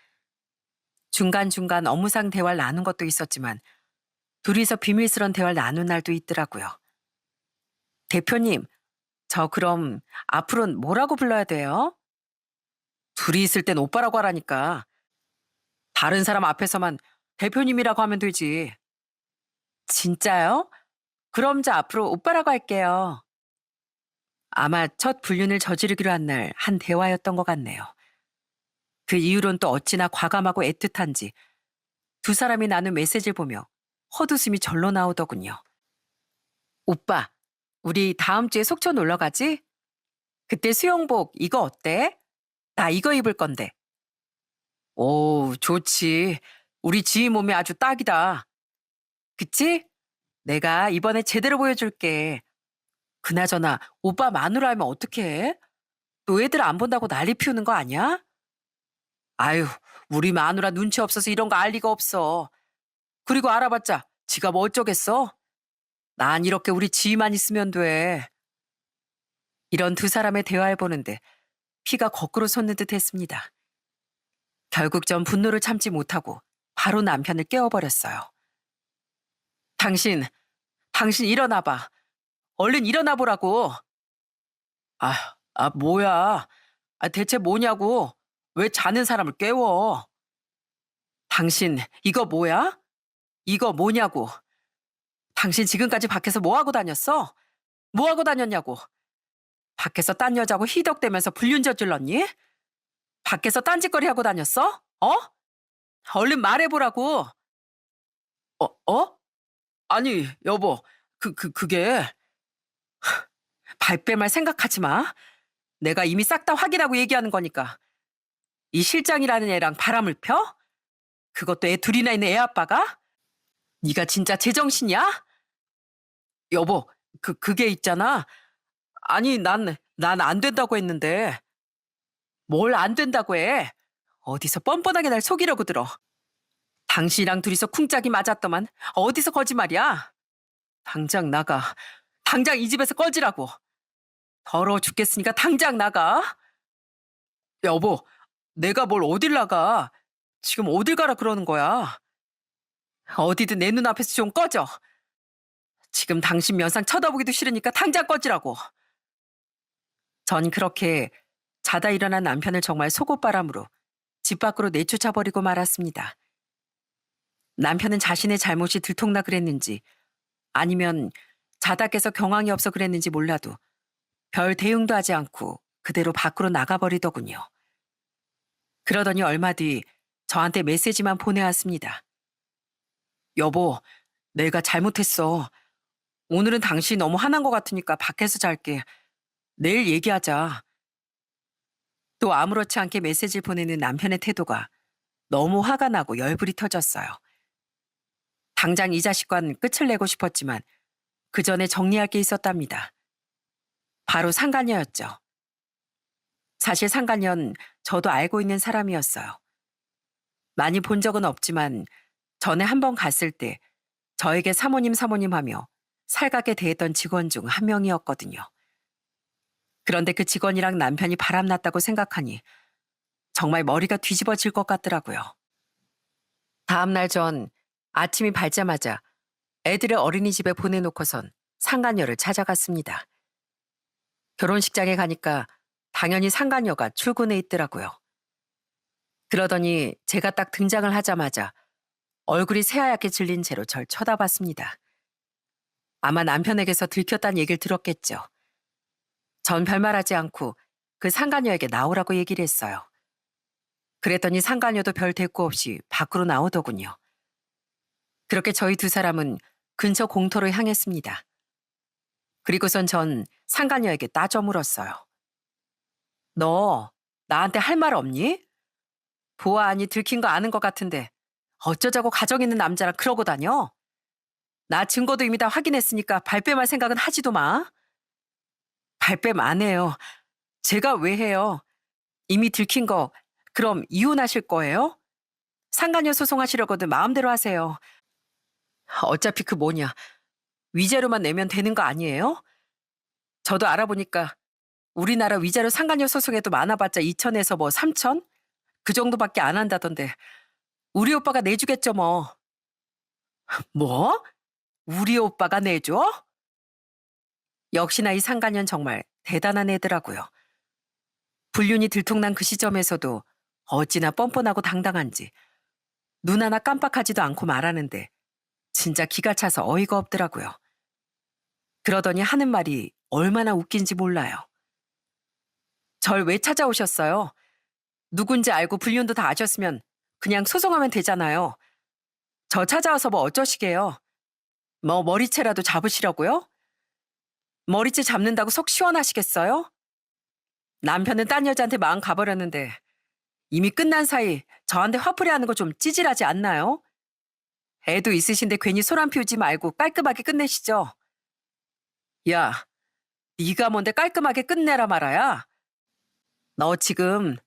중간중간 업무상 대화를 나눈 것도 있었지만 둘이서 비밀스러운 대화를 나눈 날도 있더라고요. 대표님, 저 그럼 앞으로는 뭐라고 불러야 돼요? 둘이 있을 땐 오빠라고 하라니까. 다른 사람 앞에서만 대표님이라고 하면 되지. 진짜요? 그럼 저 앞으로 오빠라고 할게요. 아마 첫 불륜을 저지르기로 한 날 한 대화였던 것 같네요. 그 이후론 또 어찌나 과감하고 애틋한지 두 사람이 나눈 메시지를 보며 헛웃음이 절로 나오더군요. 오빠, 우리 다음 주에 속초 놀러 가지? 그때 수영복 이거 어때? 나 이거 입을 건데. 오, 좋지. 우리 지희 몸에 아주 딱이다. 그치? 내가 이번에 제대로 보여줄게. 그나저나 오빠 마누라 하면 어떡해? 너 애들 안 본다고 난리 피우는 거 아니야? 아유, 우리 마누라 눈치 없어서 이런 거 알 리가 없어. 그리고 알아봤자 지가 뭐 어쩌겠어? 난 이렇게 우리 지희만 있으면 돼. 이런 두 사람의 대화를 보는데 피가 거꾸로 솟는 듯 했습니다. 결국 전 분노를 참지 못하고 바로 남편을 깨워버렸어요. 당신, 당신 일어나봐. 얼른 일어나 보라고. 뭐야. 대체 뭐냐고. 왜 자는 사람을 깨워? 당신, 이거 뭐야? 이거 뭐냐고. 당신 지금까지 밖에서 뭐 하고 다녔어? 뭐 하고 다녔냐고. 밖에서 딴 여자고 희덕대면서 불륜 저질렀니? 밖에서 딴짓거리 하고 다녔어? 어? 얼른 말해보라고. 어? 아니, 여보. 그게. 발뺌할 생각하지 마. 내가 이미 싹 다 확인하고 얘기하는 거니까. 이 실장이라는 애랑 바람을 펴? 그것도 애 둘이나 있는 애 아빠가? 네가 진짜 제정신이야? 여보, 그게 있잖아. 아니, 난 안 된다고 했는데. 뭘 안 된다고 해? 어디서 뻔뻔하게 날 속이려고 들어. 당신이랑 둘이서 쿵짝이 맞았더만 어디서 거짓말이야? 당장 나가. 당장 이 집에서 꺼지라고. 더러워 죽겠으니까 당장 나가. 여보, 내가 뭘 어딜 나가. 지금 어딜 가라 그러는 거야. 어디든 내 눈앞에서 좀 꺼져. 지금 당신 면상 쳐다보기도 싫으니까 당장 꺼지라고. 전 그렇게 자다 일어난 남편을 정말 속옷바람으로 집 밖으로 내쫓아버리고 말았습니다. 남편은 자신의 잘못이 들통나 그랬는지 아니면 자다 깨서 경황이 없어 그랬는지 몰라도 별 대응도 하지 않고 그대로 밖으로 나가버리더군요. 그러더니 얼마 뒤 저한테 메시지만 보내왔습니다. 여보, 내가 잘못했어. 오늘은 당신이 너무 화난 것 같으니까 밖에서 잘게. 내일 얘기하자. 또 아무렇지 않게 메시지를 보내는 남편의 태도가 너무 화가 나고 열불이 터졌어요. 당장 이 자식과는 끝을 내고 싶었지만 그 전에 정리할 게 있었답니다. 바로 상간녀였죠. 사실 상간녀는 저도 알고 있는 사람이었어요. 많이 본 적은 없지만 전에 한 번 갔을 때 저에게 사모님 사모님 하며 살갑게 대했던 직원 중 한 명이었거든요. 그런데 그 직원이랑 남편이 바람났다고 생각하니 정말 머리가 뒤집어질 것 같더라고요. 다음날 전 아침이 밝자마자 애들을 어린이집에 보내놓고선 상간녀를 찾아갔습니다. 결혼식장에 가니까 당연히 상간녀가 출근해 있더라고요. 그러더니 제가 딱 등장을 하자마자 얼굴이 새하얗게 질린 채로 절 쳐다봤습니다. 아마 남편에게서 들켰다는 얘기를 들었겠죠. 전 별말하지 않고 그 상간녀에게 나오라고 얘기를 했어요. 그랬더니 상간녀도 별 대꾸 없이 밖으로 나오더군요. 그렇게 저희 두 사람은 근처 공터로 향했습니다. 그리고선 전 상간녀에게 따져 물었어요. 너 나한테 할 말 없니? 보아하니 들킨 거 아는 것 같은데 어쩌자고 가정 있는 남자랑 그러고 다녀? 나 증거도 이미 다 확인했으니까 발뺌할 생각은 하지도 마. 발뺌 안 해요. 제가 왜 해요? 이미 들킨 거 그럼 이혼하실 거예요? 상간녀 소송하시려거든 마음대로 하세요. 어차피 그 뭐냐 위자료만 내면 되는 거 아니에요? 저도 알아보니까 우리나라 위자료 상간녀 소송에도 많아봤자 2천에서 뭐 3천? 그 정도밖에 안 한다던데 우리 오빠가 내주겠죠 뭐. 뭐? 우리 오빠가 내줘? 역시나 이 상간녀는 정말 대단한 애더라고요. 불륜이 들통난 그 시점에서도 어찌나 뻔뻔하고 당당한지 눈 하나 깜빡하지도 않고 말하는데 진짜 기가 차서 어이가 없더라고요. 그러더니 하는 말이 얼마나 웃긴지 몰라요. 절 왜 찾아오셨어요? 누군지 알고 불륜도 다 아셨으면 그냥 소송하면 되잖아요. 저 찾아와서 뭐 어쩌시게요? 뭐 머리채라도 잡으시려고요? 머리채 잡는다고 속 시원하시겠어요? 남편은 딴 여자한테 마음 가버렸는데 이미 끝난 사이 저한테 화풀이하는 거 좀 찌질하지 않나요? 애도 있으신데 괜히 소란 피우지 말고 깔끔하게 끝내시죠. 야, 네가 뭔데 깔끔하게 끝내라 말아야? 너 지금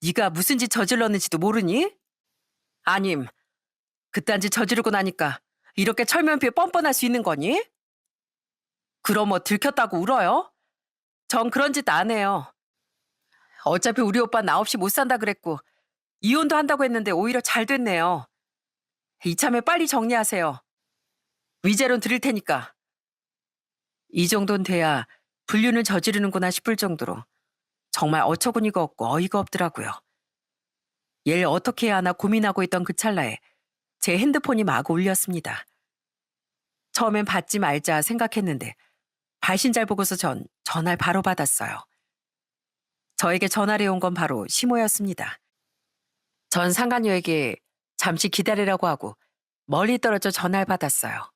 네가 무슨 짓 저질렀는지도 모르니? 아님, 그딴 짓 저지르고 나니까 이렇게 철면피해 뻔뻔할 수 있는 거니? 그럼 뭐 들켰다고 울어요? 전 그런 짓 안 해요. 어차피 우리 오빠 나 없이 못 산다 그랬고 이혼도 한다고 했는데 오히려 잘 됐네요. 이참에 빨리 정리하세요. 위자료는 드릴 테니까. 이 정도는 돼야 불륜을 저지르는구나 싶을 정도로 정말 어처구니가 없고 어이가 없더라고요. 얘를 어떻게 해야 하나 고민하고 있던 그 찰나에 제 핸드폰이 마구 울렸습니다. 처음엔 받지 말자 생각했는데 발신잘 보고서 전 전화를 바로 받았어요. 저에게 전화를 온 건 바로 시모였습니다. 전 상간녀에게 잠시 기다리라고 하고 멀리 떨어져 전화를 받았어요.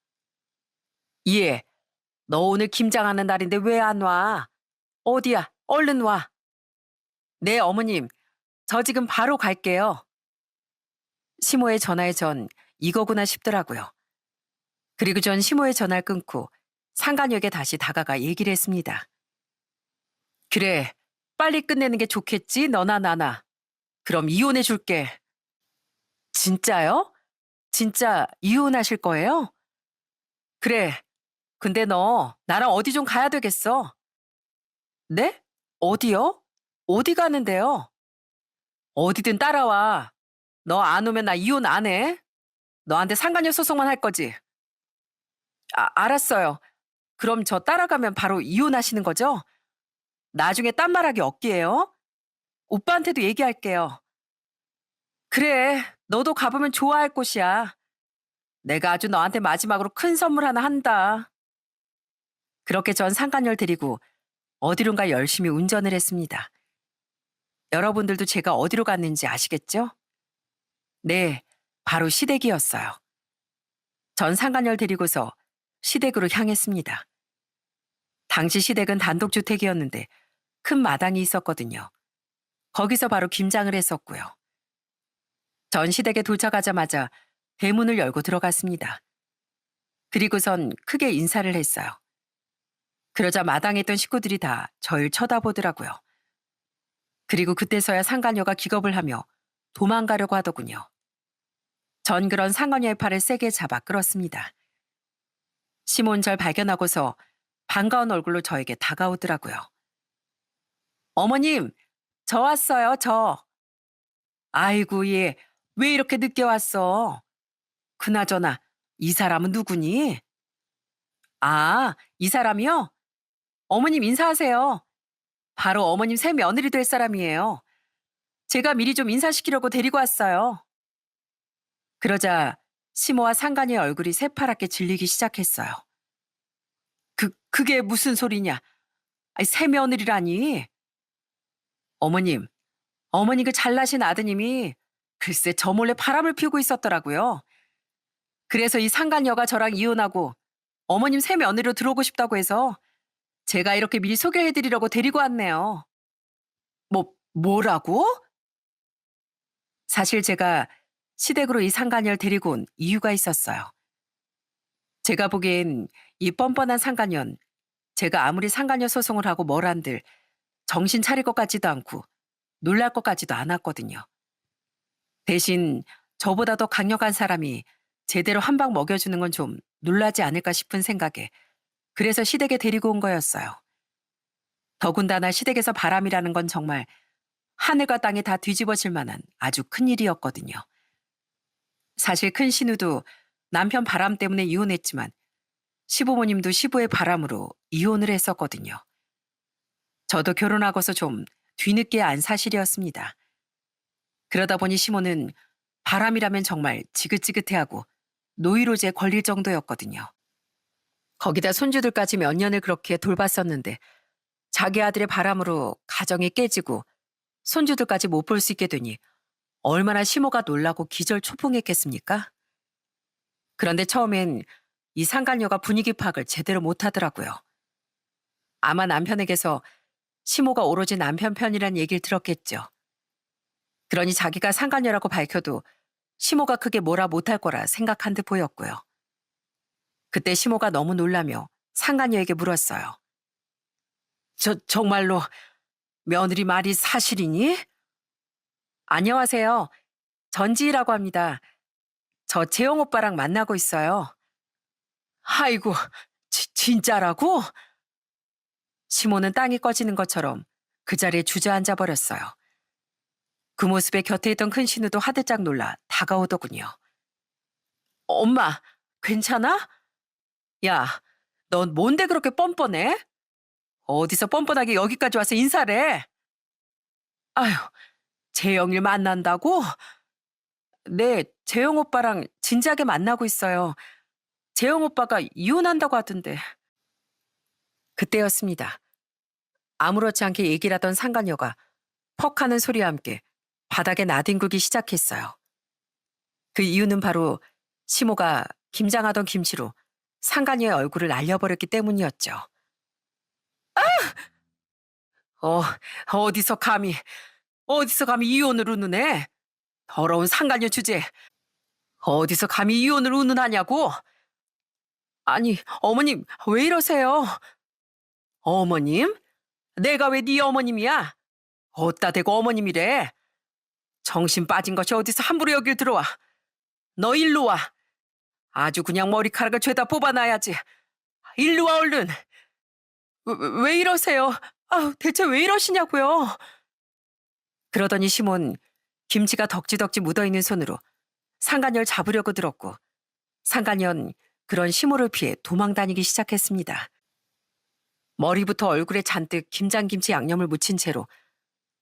예, 너 오늘 김장하는 날인데 왜 안 와? 어디야? 얼른 와. 네, 어머님. 저 지금 바로 갈게요. 시모의 전화에 전 이거구나 싶더라고요. 그리고 전 시모의 전화를 끊고 상간녀에게 다시 다가가 얘기를 했습니다. 그래, 빨리 끝내는 게 좋겠지, 너나 나나. 그럼 이혼해 줄게. 진짜요? 진짜 이혼하실 거예요? 그래, 근데 너 나랑 어디 좀 가야 되겠어. 네? 어디요? 어디 가는데요? 어디든 따라와. 너 안 오면 나 이혼 안 해. 너한테 상간녀 소송만 할 거지. 알았어요. 그럼 저 따라가면 바로 이혼하시는 거죠? 나중에 딴 말하기 없기에요. 오빠한테도 얘기할게요. 그래, 너도 가보면 좋아할 곳이야. 내가 아주 너한테 마지막으로 큰 선물 하나 한다. 그렇게 전 상간녀를 데리고 어디론가 열심히 운전을 했습니다. 여러분들도 제가 어디로 갔는지 아시겠죠? 네, 바로 시댁이었어요. 전 상간녀를 데리고서 시댁으로 향했습니다. 당시 시댁은 단독주택이었는데 큰 마당이 있었거든요. 거기서 바로 김장을 했었고요. 전 시댁에 도착하자마자 대문을 열고 들어갔습니다. 그리고선 크게 인사를 했어요. 그러자 마당에 있던 식구들이 다 저를 쳐다보더라고요. 그리고 그때서야 상간녀가 기겁을 하며 도망가려고 하더군요. 전 그런 상간녀의 팔을 세게 잡아 끌었습니다. 시몬 절 발견하고서 반가운 얼굴로 저에게 다가오더라고요. 어머님, 저 왔어요, 저. 아이고, 얘, 왜 이렇게 늦게 왔어? 그나저나, 이 사람은 누구니? 아, 이 사람이요? 어머님 인사하세요. 바로 어머님 새 며느리 될 사람이에요. 제가 미리 좀 인사시키려고 데리고 왔어요. 그러자 시모와 상간의 얼굴이 새파랗게 질리기 시작했어요. 그게 무슨 소리냐? 아니, 새 며느리라니? 어머님, 어머니 그 잘나신 아드님이 글쎄 저 몰래 바람을 피우고 있었더라고요. 그래서 이 상간녀가 저랑 이혼하고 어머님 새 며느리로 들어오고 싶다고 해서 제가 이렇게 미리 소개해드리려고 데리고 왔네요. 뭐라고? 사실 제가 시댁으로 이 상간녀를 데리고 온 이유가 있었어요. 제가 보기엔 이 뻔뻔한 상간녀는 제가 아무리 상간녀 소송을 하고 뭘 한들 정신 차릴 것 같지도 않고 놀랄 것 같지도 않았거든요. 대신 저보다 더 강력한 사람이 제대로 한 방 먹여주는 건 좀 놀라지 않을까 싶은 생각에 그래서 시댁에 데리고 온 거였어요. 더군다나 시댁에서 바람이라는 건 정말 하늘과 땅이 다 뒤집어질 만한 아주 큰 일이었거든요. 사실 큰 신우도 남편 바람 때문에 이혼했지만 시부모님도 시부의 바람으로 이혼을 했었거든요. 저도 결혼하고서 좀 뒤늦게 안 사실이었습니다. 그러다 보니 시모는 바람이라면 정말 지긋지긋해하고 노이로제에 걸릴 정도였거든요. 거기다 손주들까지 몇 년을 그렇게 돌봤었는데 자기 아들의 바람으로 가정이 깨지고 손주들까지 못 볼 수 있게 되니 얼마나 시모가 놀라고 기절초풍했겠습니까? 그런데 처음엔 이 상간녀가 분위기 파악을 제대로 못하더라고요. 아마 남편에게서 시모가 오로지 남편 편이란 얘기를 들었겠죠. 그러니 자기가 상간녀라고 밝혀도 시모가 크게 뭐라 못할 거라 생각한 듯 보였고요. 그때 시모가 너무 놀라며 상간녀에게 물었어요. 정말로 며느리 말이 사실이니? 안녕하세요. 전지희라고 합니다. 저 재영 오빠랑 만나고 있어요. 아이고, 진짜라고? 시모는 땅이 꺼지는 것처럼 그 자리에 주저앉아 버렸어요. 그 모습에 곁에 있던 큰 신우도 화들짝 놀라 다가오더군요. 엄마, 괜찮아? 야, 넌 뭔데 그렇게 뻔뻔해? 어디서 뻔뻔하게 여기까지 와서 인사를 해? 아휴, 재영이를 만난다고? 네, 재영 오빠랑 진지하게 만나고 있어요. 재영 오빠가 이혼한다고 하던데. 그때였습니다. 아무렇지 않게 얘기를 하던 상간녀가 퍽 하는 소리와 함께 바닥에 나뒹굴기 시작했어요. 그 이유는 바로 시모가 김장하던 김치로 상간녀의 얼굴을 날려버렸기 때문이었죠. 어, 어디서 감히, 어디서 감히 이혼을 운운해? 더러운 상간녀 주제. 어디서 감히 이혼을 운운하냐고? 아니, 어머님, 왜 이러세요? 어머님? 내가 왜 네 어머님이야? 어따 대고 어머님이래? 정신 빠진 것이 어디서 함부로 여길 들어와? 너 일로 와. 아주 그냥 머리카락을 죄다 뽑아놔야지. 일로 와 얼른. 왜 이러세요? 대체 왜 이러시냐고요? 그러더니 시몬 김치가 덕지덕지 묻어있는 손으로 상간녀를 잡으려고 들었고 상간녀는 그런 시모를 피해 도망다니기 시작했습니다. 머리부터 얼굴에 잔뜩 김장김치 양념을 묻힌 채로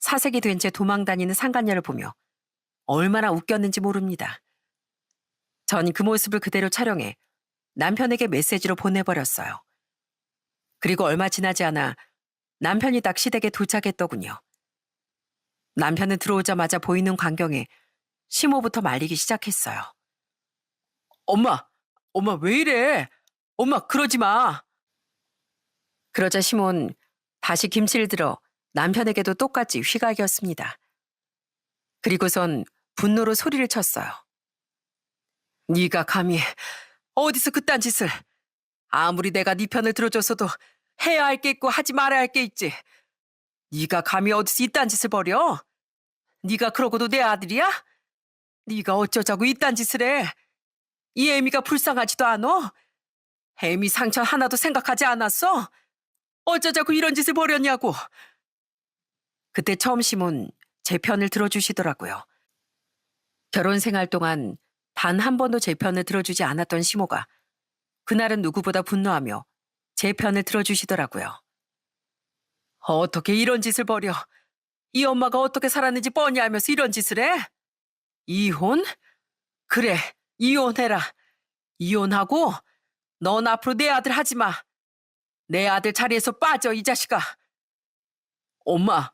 사색이 된 채 도망다니는 상간녀를 보며 얼마나 웃겼는지 모릅니다. 전 그 모습을 그대로 촬영해 남편에게 메시지로 보내버렸어요. 그리고 얼마 지나지 않아 남편이 딱 시댁에 도착했더군요. 남편은 들어오자마자 보이는 광경에 시모부터 말리기 시작했어요. 엄마, 엄마 왜 이래? 엄마 그러지 마. 그러자 시몬 다시 김치를 들어 남편에게도 똑같이 휘갈겼습니다. 그리고선 분노로 소리를 쳤어요. 네가 감히 어디서 그딴 짓을. 아무리 내가 네 편을 들어줬어도 해야 할 게 있고 하지 말아야 할 게 있지. 네가 감히 어디서 이딴 짓을 벌여? 네가 그러고도 내 아들이야? 네가 어쩌자고 이딴 짓을 해? 이 애미가 불쌍하지도 않어? 애미 상처 하나도 생각하지 않았어? 어쩌자고 이런 짓을 벌였냐고. 그때 처음 시몬 제 편을 들어주시더라고요. 결혼 생활 동안 단 한 번도 제 편을 들어주지 않았던 시모가 그날은 누구보다 분노하며 제 편을 들어주시더라고요. 어떻게 이런 짓을 벌여? 이 엄마가 어떻게 살았는지 뻔히 알면서 이런 짓을 해? 이혼? 그래, 이혼해라. 이혼하고 넌 앞으로 내 아들 하지 마. 내 아들 자리에서 빠져, 이 자식아. 엄마,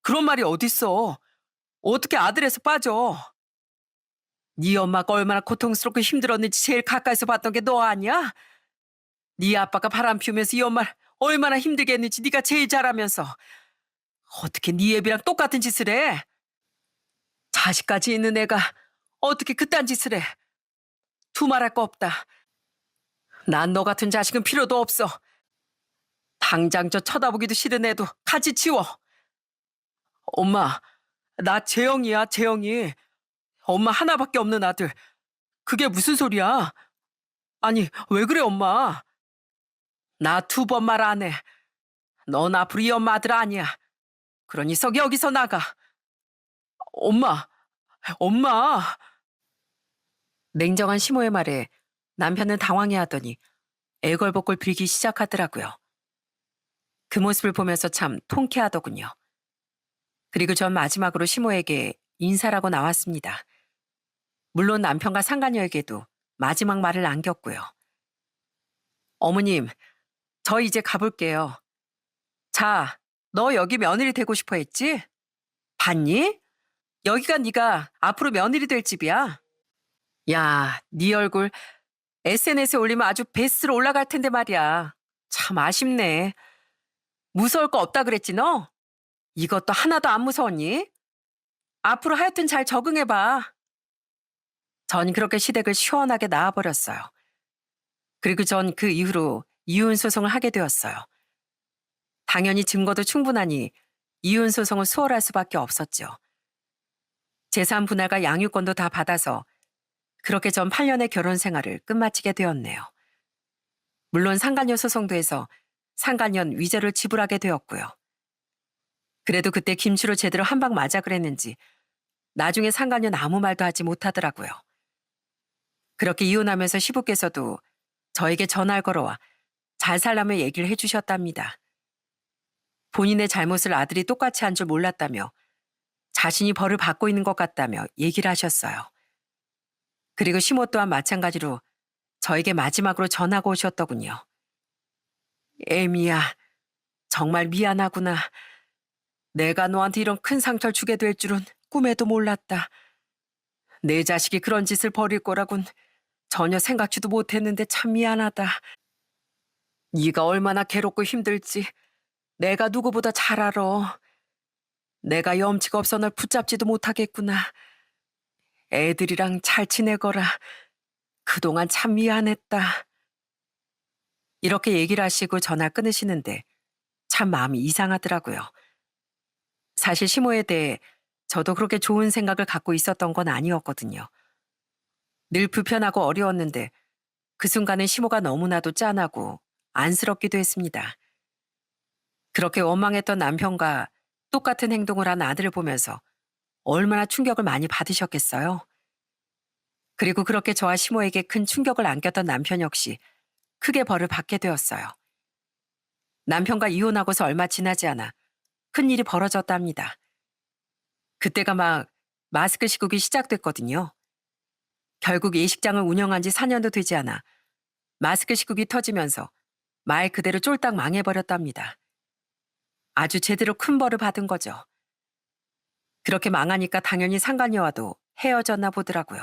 그런 말이 어딨어. 어떻게 아들에서 빠져? 네 엄마가 얼마나 고통스럽고 힘들었는지 제일 가까이서 봤던 게 너 아니야? 네 아빠가 바람 피우면서 이 엄마를 얼마나 힘들게 했는지 네가 제일 잘 알면서 어떻게 네 애비랑 똑같은 짓을 해? 자식까지 있는 애가 어떻게 그딴 짓을 해? 두말할 거 없다. 난 너 같은 자식은 필요도 없어. 당장 저 쳐다보기도 싫은 애도 같이 치워. 엄마, 나 재영이야, 재영이. 엄마 하나밖에 없는 아들. 그게 무슨 소리야? 아니, 왜 그래, 엄마? 나 2번 말 안 해. 넌 앞으로 이 엄마 아들 아니야. 그러니 썩 여기서 나가. 엄마, 엄마. 냉정한 시모의 말에 남편은 당황해하더니 애걸복걸 빌기 시작하더라고요. 그 모습을 보면서 참 통쾌하더군요. 그리고 전 마지막으로 시모에게 인사라고 나왔습니다. 물론 남편과 상간녀에게도 마지막 말을 남겼고요. 어머님, 저 이제 가볼게요. 자, 너 여기 며느리 되고 싶어 했지? 봤니? 여기가 네가 앞으로 며느리 될 집이야. 야, 네 얼굴 SNS에 올리면 아주 베스트로 올라갈 텐데 말이야. 참 아쉽네. 무서울 거 없다 그랬지 너? 이것도 하나도 안 무서웠니? 앞으로 하여튼 잘 적응해봐. 전 그렇게 시댁을 시원하게 나와버렸어요. 그리고 전 그 이후로 이혼 소송을 하게 되었어요. 당연히 증거도 충분하니 이혼 소송을 수월할 수밖에 없었죠. 재산 분할과 양육권도 다 받아서 그렇게 전 8년의 결혼 생활을 끝마치게 되었네요. 물론 상간녀 소송도 해서 상간년 위자료를 지불하게 되었고요. 그래도 그때 김치로 제대로 한 방 맞아 그랬는지 나중에 상간년 아무 말도 하지 못하더라고요. 그렇게 이혼하면서 시부께서도 저에게 전화를 걸어와 잘 살라며 얘기를 해주셨답니다. 본인의 잘못을 아들이 똑같이 한 줄 몰랐다며 자신이 벌을 받고 있는 것 같다며 얘기를 하셨어요. 그리고 시모 또한 마찬가지로 저에게 마지막으로 전화가 오셨더군요. 애미야, 정말 미안하구나. 내가 너한테 이런 큰 상처를 주게 될 줄은 꿈에도 몰랐다. 내 자식이 그런 짓을 벌일 거라곤 전혀 생각지도 못했는데 참 미안하다. 네가 얼마나 괴롭고 힘들지 내가 누구보다 잘 알아. 내가 염치가 없어 널 붙잡지도 못하겠구나. 애들이랑 잘 지내거라. 그동안 참 미안했다. 이렇게 얘기를 하시고 전화 끊으시는데 참 마음이 이상하더라고요. 사실 시모에 대해 저도 그렇게 좋은 생각을 갖고 있었던 건 아니었거든요. 늘 불편하고 어려웠는데 그 순간에 시모가 너무나도 짠하고 안쓰럽기도 했습니다. 그렇게 원망했던 남편과 똑같은 행동을 한 아들을 보면서 얼마나 충격을 많이 받으셨겠어요. 그리고 그렇게 저와 시모에게 큰 충격을 안겼던 남편 역시 크게 벌을 받게 되었어요. 남편과 이혼하고서 얼마 지나지 않아 큰일이 벌어졌답니다. 그때가 막 마스크 시국이 시작됐거든요. 결국 예식장을 운영한 지 4년도 되지 않아 마스크 시국이 터지면서 말 그대로 쫄딱 망해버렸답니다. 아주 제대로 큰 벌을 받은 거죠. 그렇게 망하니까 당연히 상간녀와도 헤어졌나 보더라고요.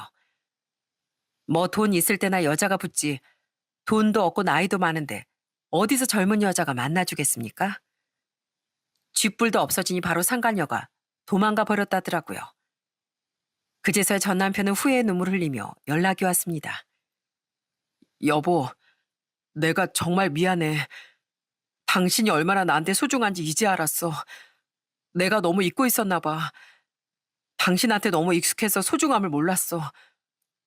뭐 돈 있을 때나 여자가 붙지 돈도 없고 나이도 많은데 어디서 젊은 여자가 만나주겠습니까? 쥐뿔도 없어지니 바로 상간녀가 도망가 버렸다더라고요. 그제서야 전 남편은 후회의 눈물 흘리며 연락이 왔습니다. 여보, 내가 정말 미안해. 당신이 얼마나 나한테 소중한지 이제 알았어. 내가 너무 잊고 있었나 봐. 당신한테 너무 익숙해서 소중함을 몰랐어.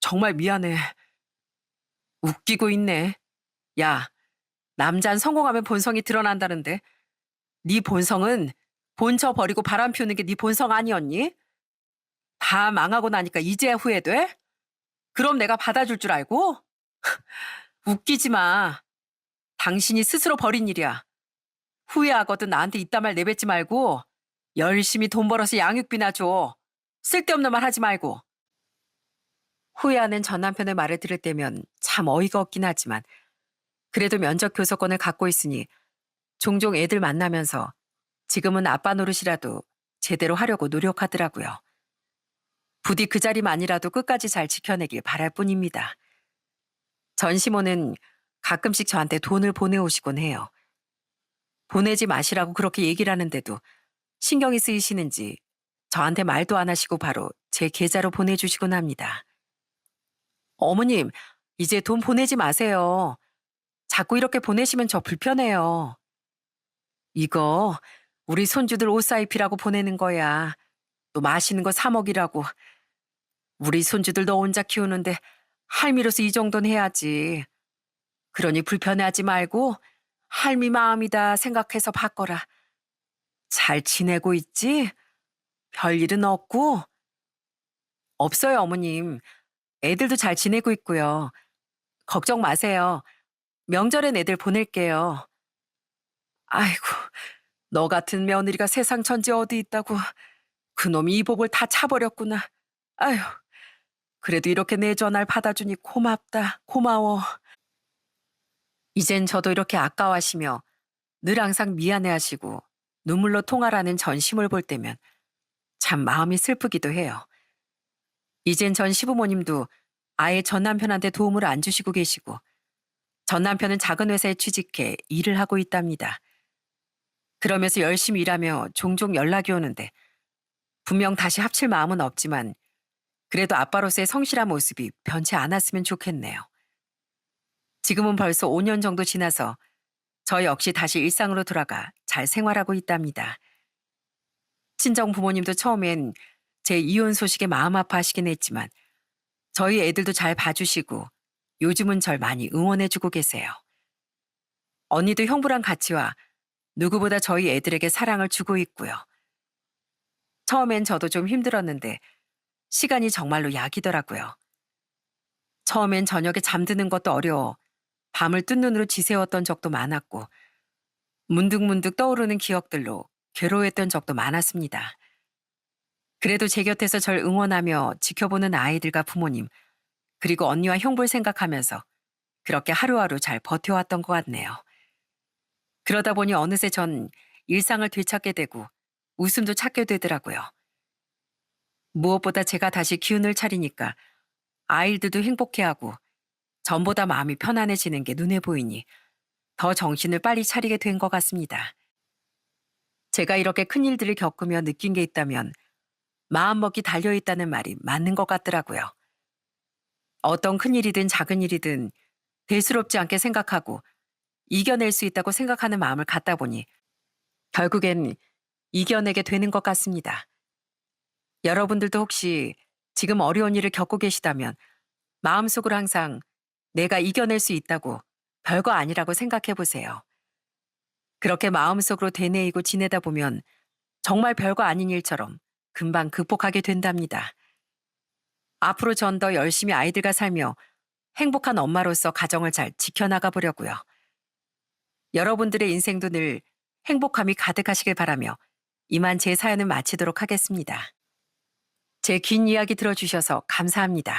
정말 미안해. 웃기고 있네. 야, 남잔 성공하면 본성이 드러난다는데 네 본성은 본처 버리고 바람 피우는 게 네 본성 아니었니? 다 망하고 나니까 이제야 후회돼? 그럼 내가 받아줄 줄 알고? 웃기지 마. 당신이 스스로 벌인 일이야. 후회하거든 나한테 이딴 말 내뱉지 말고 열심히 돈 벌어서 양육비나 줘. 쓸데없는 말 하지 말고. 후회하는 전 남편의 말을 들을 때면 참 어이가 없긴 하지만 그래도 면접 교섭권을 갖고 있으니 종종 애들 만나면서 지금은 아빠 노릇이라도 제대로 하려고 노력하더라고요. 부디 그 자리만이라도 끝까지 잘 지켜내길 바랄 뿐입니다. 전 시모는 가끔씩 저한테 돈을 보내오시곤 해요. 보내지 마시라고 그렇게 얘기를 하는데도 신경이 쓰이시는지 저한테 말도 안 하시고 바로 제 계좌로 보내주시곤 합니다. 어머님, 이제 돈 보내지 마세요. 자꾸 이렇게 보내시면 저 불편해요. 이거 우리 손주들 옷 사입히라고 보내는 거야. 또 맛있는 거 사 먹이라고. 우리 손주들 너 혼자 키우는데 할미로서 이 정도는 해야지. 그러니 불편해하지 말고 할미 마음이다 생각해서 바꿔라. 잘 지내고 있지? 별일은 없고? 없어요, 어머님. 애들도 잘 지내고 있고요. 걱정 마세요. 명절엔 애들 보낼게요. 아이고, 너 같은 며느리가 세상 천지 어디 있다고. 그놈이 이 복을 다 차버렸구나. 아휴, 그래도 이렇게 내 전화를 받아주니 고맙다, 고마워. 이젠 저도 이렇게 아까워하시며 늘 항상 미안해하시고 눈물로 통화라는 전심을 볼 때면 참 마음이 슬프기도 해요. 이젠 전 시부모님도 아예 전 남편한테 도움을 안 주시고 계시고 전 남편은 작은 회사에 취직해 일을 하고 있답니다. 그러면서 열심히 일하며 종종 연락이 오는데 분명 다시 합칠 마음은 없지만 그래도 아빠로서의 성실한 모습이 변치 않았으면 좋겠네요. 지금은 벌써 5년 정도 지나서 저 역시 다시 일상으로 돌아가 잘 생활하고 있답니다. 친정 부모님도 처음엔 제 이혼 소식에 마음 아파하시긴 했지만 저희 애들도 잘 봐주시고 요즘은 절 많이 응원해주고 계세요. 언니도 형부랑 같이 와 누구보다 저희 애들에게 사랑을 주고 있고요. 처음엔 저도 좀 힘들었는데 시간이 정말로 약이더라고요. 처음엔 저녁에 잠드는 것도 어려워 밤을 뜬 눈으로 지새웠던 적도 많았고 문득문득 떠오르는 기억들로 괴로워했던 적도 많았습니다. 그래도 제 곁에서 절 응원하며 지켜보는 아이들과 부모님 그리고 언니와 형부를 생각하면서 그렇게 하루하루 잘 버텨왔던 것 같네요. 그러다 보니 어느새 전 일상을 되찾게 되고 웃음도 찾게 되더라고요. 무엇보다 제가 다시 기운을 차리니까 아이들도 행복해하고 전보다 마음이 편안해지는 게 눈에 보이니 더 정신을 빨리 차리게 된 것 같습니다. 제가 이렇게 큰 일들을 겪으며 느낀 게 있다면 마음먹기 달려있다는 말이 맞는 것 같더라고요. 어떤 큰 일이든 작은 일이든 대수롭지 않게 생각하고 이겨낼 수 있다고 생각하는 마음을 갖다 보니 결국엔 이겨내게 되는 것 같습니다. 여러분들도 혹시 지금 어려운 일을 겪고 계시다면 마음속으로 항상 내가 이겨낼 수 있다고 별거 아니라고 생각해 보세요. 그렇게 마음속으로 되뇌이고 지내다 보면 정말 별거 아닌 일처럼 금방 극복하게 된답니다. 앞으로 전 더 열심히 아이들과 살며 행복한 엄마로서 가정을 잘 지켜나가 보려고요. 여러분들의 인생도 늘 행복함이 가득하시길 바라며 이만 제 사연을 마치도록 하겠습니다. 제 긴 이야기 들어주셔서 감사합니다.